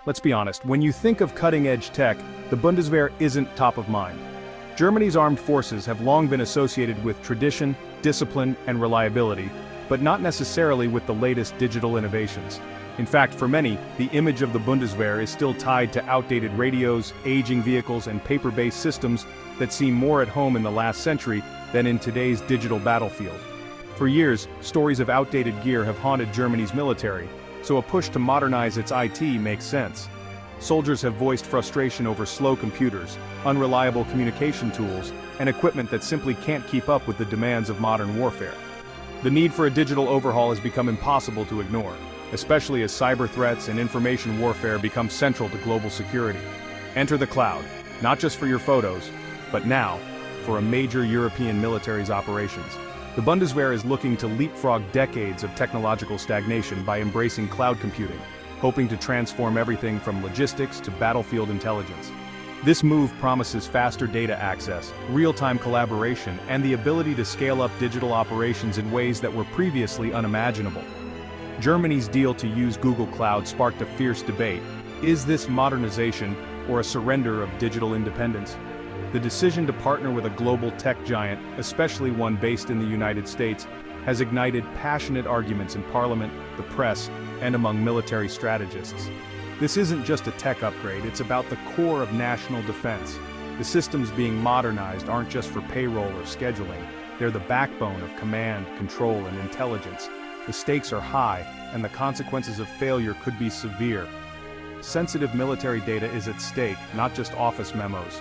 Let's be honest, when you think of cutting-edge tech, the Bundeswehr isn't top of mind. Germany's armed forces have long been associated with tradition, discipline, and reliability, but not necessarily with the latest digital innovations. In fact, for many, the image of the Bundeswehr is still tied to outdated radios, aging vehicles, and paper-based systems that seem more at home in the last century than in today's digital battlefield. For years, stories of outdated gear have haunted Germany's military, so a push to modernize its IT makes sense. Soldiers have voiced frustration over slow computers, unreliable communication tools, and equipment that simply can't keep up with the demands of modern warfare. The need for a digital overhaul has become impossible to ignore, especially as cyber threats and information warfare become central to global security. Enter the cloud, not just for your photos, but now, for a major European military's operations. The Bundeswehr is looking to leapfrog decades of technological stagnation by embracing cloud computing, hoping to transform everything from logistics to battlefield intelligence. This move promises faster data access, real-time collaboration, and the ability to scale up digital operations in ways that were previously unimaginable. Germany's deal to use Google Cloud sparked a fierce debate. Is this modernization or a surrender of digital independence? The decision to partner with a global tech giant, especially one based in the United States, has ignited passionate arguments in parliament, the press, and among military strategists. This isn't just a tech upgrade, it's about the core of national defense. The systems being modernized aren't just for payroll or scheduling, they're the backbone of command, control, and intelligence. The stakes are high, and the consequences of failure could be severe. Sensitive military data is at stake, not just office memos.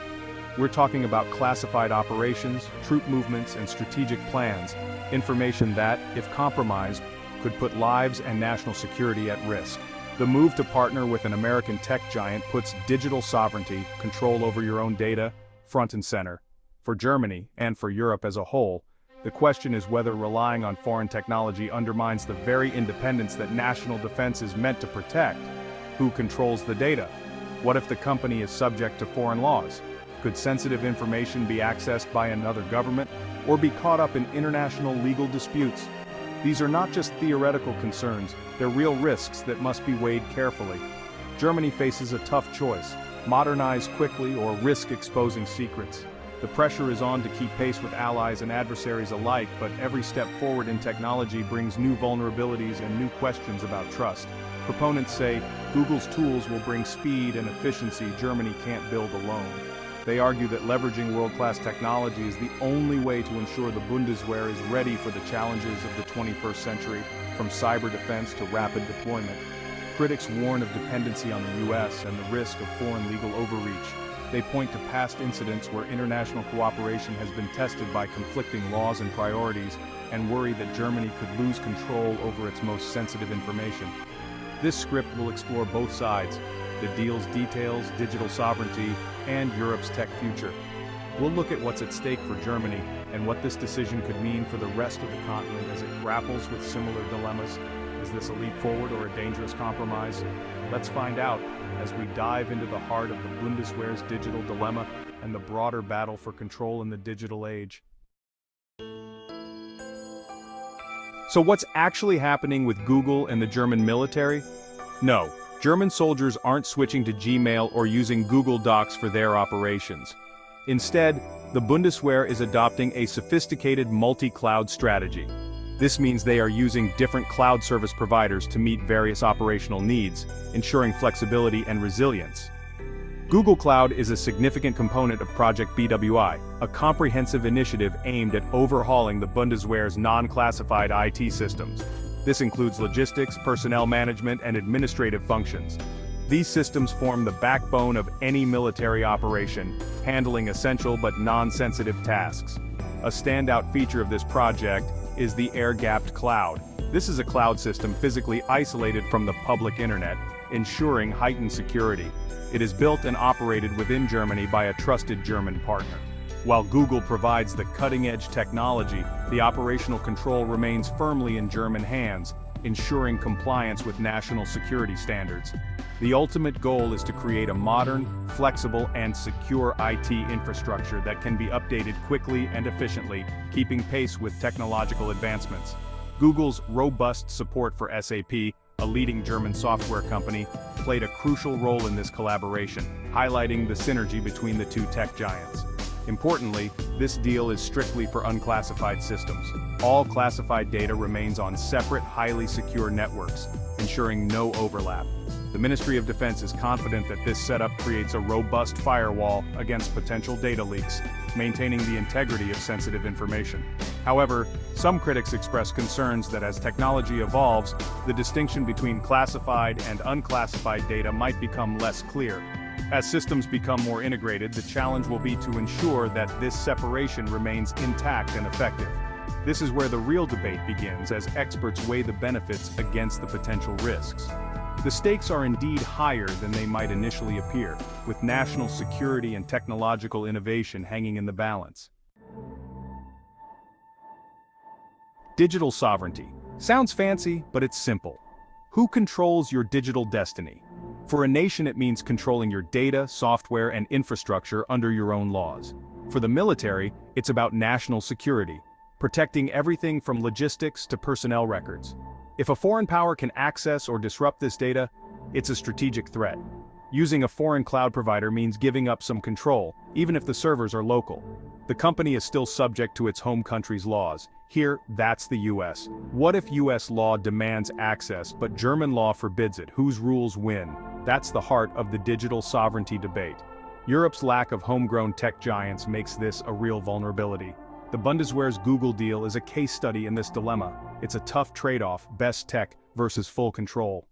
We're talking about classified operations, troop movements, and strategic plans, information that, if compromised, could put lives and national security at risk. The move to partner with an American tech giant puts digital sovereignty, control over your own data, front and center. For Germany, and for Europe as a whole, the question is whether relying on foreign technology undermines the very independence that national defense is meant to protect. Who controls the data? What if the company is subject to foreign laws? Could sensitive information be accessed by another government, or be caught up in international legal disputes? These are not just theoretical concerns, they're real risks that must be weighed carefully. Germany faces a tough choice: modernize quickly or risk exposing secrets. The pressure is on to keep pace with allies and adversaries alike, but every step forward in technology brings new vulnerabilities and new questions about trust. Proponents say Google's tools will bring speed and efficiency Germany can't build alone. They argue that leveraging world-class technology is the only way to ensure the Bundeswehr is ready for the challenges of the 21st century, from cyber defense to rapid deployment. Critics warn of dependency on the US and the risk of foreign legal overreach. They point to past incidents where international cooperation has been tested by conflicting laws and priorities, and worry that Germany could lose control over its most sensitive information. This script will explore both sides: the deal's details, digital sovereignty, and Europe's tech future. We'll look at what's at stake for Germany and what this decision could mean for the rest of the continent as it grapples with similar dilemmas. Is this a leap forward or a dangerous compromise? Let's find out as we dive into the heart of the Bundeswehr's digital dilemma and the broader battle for control in the digital age. So what's actually happening with Google and the German military? No. German soldiers aren't switching to Gmail or using Google Docs for their operations. Instead, the Bundeswehr is adopting a sophisticated multi-cloud strategy. This means they are using different cloud service providers to meet various operational needs, ensuring flexibility and resilience. Google Cloud is a significant component of Project BWI, a comprehensive initiative aimed at overhauling the Bundeswehr's non-classified IT systems. This includes logistics, personnel management, and administrative functions. These systems form the backbone of any military operation, handling essential but non-sensitive tasks. A standout feature of this project is the air-gapped cloud. This is a cloud system physically isolated from the public internet, ensuring heightened security. It is built and operated within Germany by a trusted German partner. While Google provides the cutting-edge technology, the operational control remains firmly in German hands, ensuring compliance with national security standards. The ultimate goal is to create a modern, flexible, and secure IT infrastructure that can be updated quickly and efficiently, keeping pace with technological advancements. Google's robust support for SAP, a leading German software company, played a crucial role in this collaboration, highlighting the synergy between the two tech giants. Importantly, this deal is strictly for unclassified systems. All classified data remains on separate, highly secure networks, ensuring no overlap. The Ministry of Defense is confident that this setup creates a robust firewall against potential data leaks, maintaining the integrity of sensitive information. However, some critics express concerns that as technology evolves, the distinction between classified and unclassified data might become less clear. As systems become more integrated, the challenge will be to ensure that this separation remains intact and effective. This is where the real debate begins as experts weigh the benefits against the potential risks. The stakes are indeed higher than they might initially appear, with national security and technological innovation hanging in the balance. Digital sovereignty. Sounds fancy, but it's simple. Who controls your digital destiny? For a nation, it means controlling your data, software, and infrastructure under your own laws. For the military, it's about national security, protecting everything from logistics to personnel records. If a foreign power can access or disrupt this data, it's a strategic threat. Using a foreign cloud provider means giving up some control, even if the servers are local. The company is still subject to its home country's laws. Here, that's the US. What if US law demands access, but German law forbids it? Whose rules win? That's the heart of the digital sovereignty debate. Europe's lack of homegrown tech giants makes this a real vulnerability. The Bundeswehr's Google deal is a case study in this dilemma. It's a tough trade-off, best tech versus full control.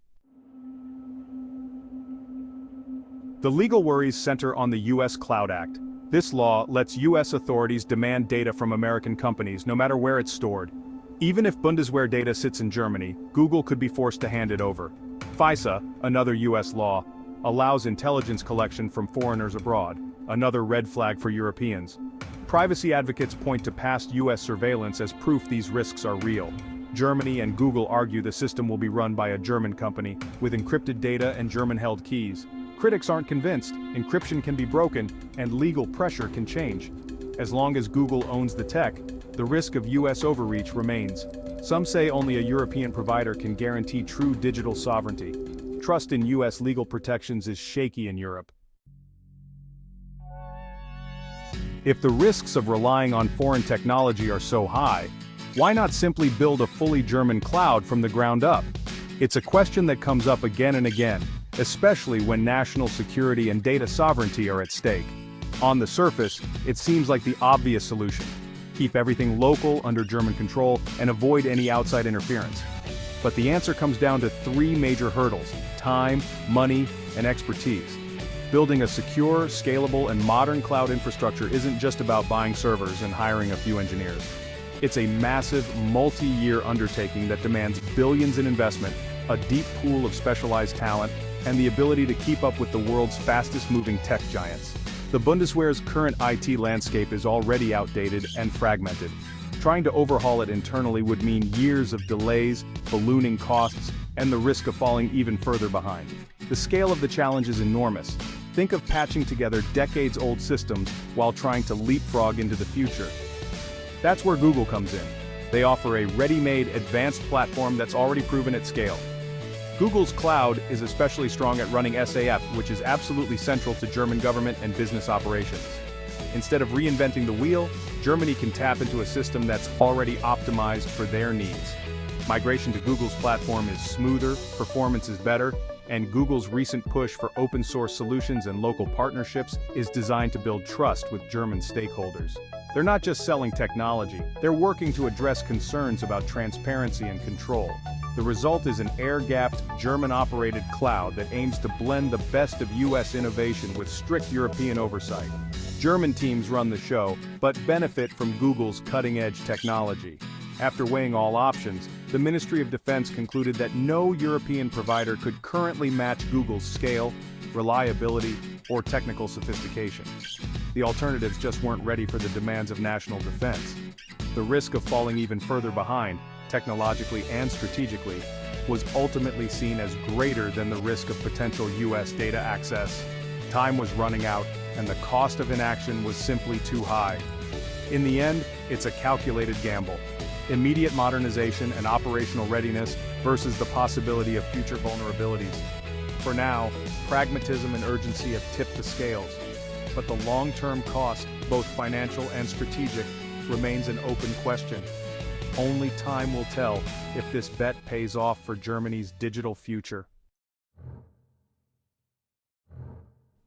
The legal worries center on the US CLOUD Act. This law lets US authorities demand data from American companies no matter where it's stored. Even if Bundeswehr data sits in Germany, Google could be forced to hand it over. FISA, another US law, allows intelligence collection from foreigners abroad, another red flag for Europeans. Privacy advocates point to past US surveillance as proof these risks are real. Germany and Google argue the system will be run by a German company, with encrypted data and German-held keys. Critics aren't convinced. Encryption can be broken, and legal pressure can change. As long as Google owns the tech, the risk of US overreach remains. Some say only a European provider can guarantee true digital sovereignty. Trust in US legal protections is shaky in Europe. If the risks of relying on foreign technology are so high, why not simply build a fully German cloud from the ground up? It's a question that comes up again and again, especially when national security and data sovereignty are at stake. On the surface, it seems like the obvious solution. Keep everything local, under German control, and avoid any outside interference. But the answer comes down to three major hurdles: time, money, and expertise. Building a secure, scalable, and modern cloud infrastructure isn't just about buying servers and hiring a few engineers. It's a massive, multi-year undertaking that demands billions in investment, a deep pool of specialized talent, and the ability to keep up with the world's fastest-moving tech giants. The Bundeswehr's current IT landscape is already outdated and fragmented. Trying to overhaul it internally would mean years of delays, ballooning costs, and the risk of falling even further behind. The scale of the challenge is enormous. Think of patching together decades-old systems while trying to leapfrog into the future. That's where Google comes in. They offer a ready-made, advanced platform that's already proven at scale. Google's cloud is especially strong at running SAF, which is absolutely central to German government and business operations. Instead of reinventing the wheel, Germany can tap into a system that's already optimized for their needs. Migration to Google's platform is smoother, performance is better, and Google's recent push for open-source solutions and local partnerships is designed to build trust with German stakeholders. They're not just selling technology, they're working to address concerns about transparency and control. The result is an air-gapped, German-operated cloud that aims to blend the best of US innovation with strict European oversight. German teams run the show, but benefit from Google's cutting-edge technology. After weighing all options, the Ministry of Defense concluded that no European provider could currently match Google's scale, reliability, or technical sophistication. The alternatives just weren't ready for the demands of national defense. The risk of falling even further behind, technologically and strategically, was ultimately seen as greater than the risk of potential US data access. Time was running out, and the cost of inaction was simply too high. In the end, it's a calculated gamble. Immediate modernization and operational readiness versus the possibility of future vulnerabilities. For now, pragmatism and urgency have tipped the scales. But the long-term cost, both financial and strategic, remains an open question. Only time will tell if this bet pays off for Germany's digital future.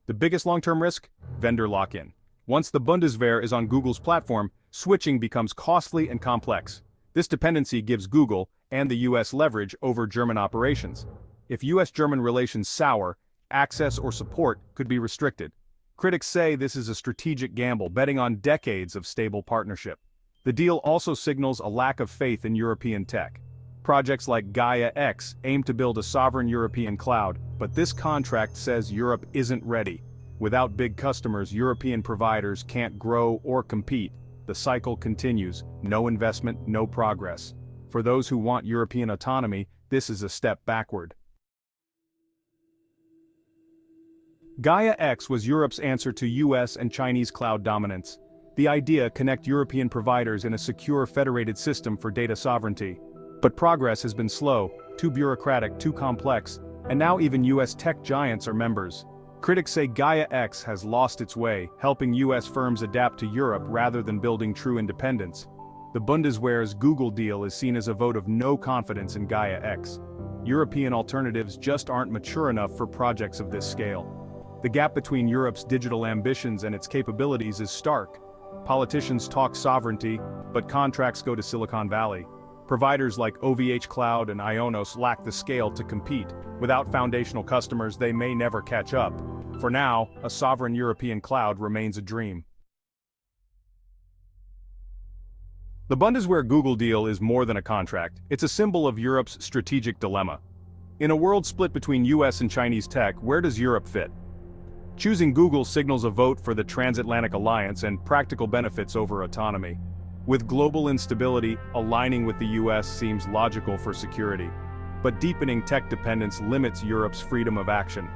The biggest long-term risk? Vendor lock-in. Once the Bundeswehr is on Google's platform, switching becomes costly and complex. This dependency gives Google and the US leverage over German operations. If US-German relations sour, access or support could be restricted. Critics say this is a strategic gamble, betting on decades of stable partnership. The deal also signals a lack of faith in European tech. Projects like GAIA-X aim to build a sovereign European cloud, but this contract says Europe isn't ready. Without big customers, European providers can't grow or compete. The cycle continues, no investment, no progress. For those who want European autonomy, this is a step backward. GAIA-X was Europe's answer to US and Chinese cloud dominance. The idea connect European providers in a secure federated system for data sovereignty. But progress has been slow, too bureaucratic, too complex, and now even US tech giants are members. Critics say GAIA-X has lost its way, helping US firms adapt to Europe rather than building true independence. The Bundeswehr's Google deal is seen as a vote of no confidence in GAIA-X. European alternatives just aren't mature enough for projects of this scale. The gap between Europe's digital ambitions and its capabilities is stark. Politicians talk sovereignty, but contracts go to Silicon Valley. Providers like OVH Cloud and Ionos lack the scale to compete. Without foundational customers, they may never catch up. For now, a sovereign European cloud remains a dream. The Bundeswehr-Google deal is more than a contract. It's a symbol of Europe's strategic dilemma. In a world split between US and Chinese tech, where does Europe fit? Choosing Google signals a vote for the transatlantic alliance and practical benefits over autonomy. With global instability, aligning with the US seems logical for security. But deepening tech dependence limits Europe's freedom of action.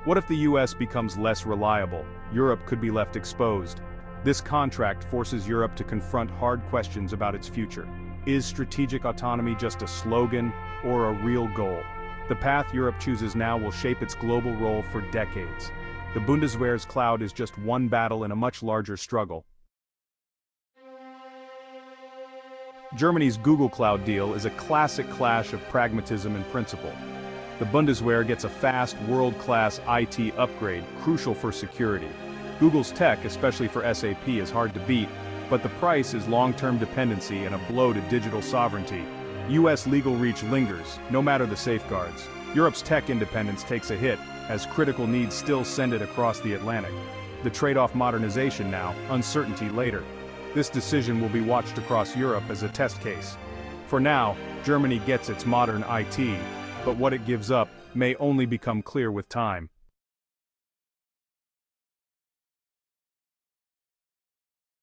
What if the US becomes less reliable? Europe could be left exposed. This contract forces Europe to confront hard questions about its future. Is strategic autonomy just a slogan or a real goal? The path Europe chooses now will shape its global role for decades. The Bundeswehr's cloud is just one battle in a much larger struggle. Germany's Google Cloud deal is a classic clash of pragmatism and principle. The Bundeswehr gets a fast, world-class IT upgrade, crucial for security. Google's tech, especially for SAP, is hard to beat, but the price is long-term dependency and a blow to digital sovereignty. US legal reach lingers, no matter the safeguards. Europe's tech independence takes a hit, as critical needs still send it across the Atlantic. The trade-off modernization now, uncertainty later. This decision will be watched across Europe as a test case. For now, Germany gets its modern IT, but what it gives up may only become clear with time.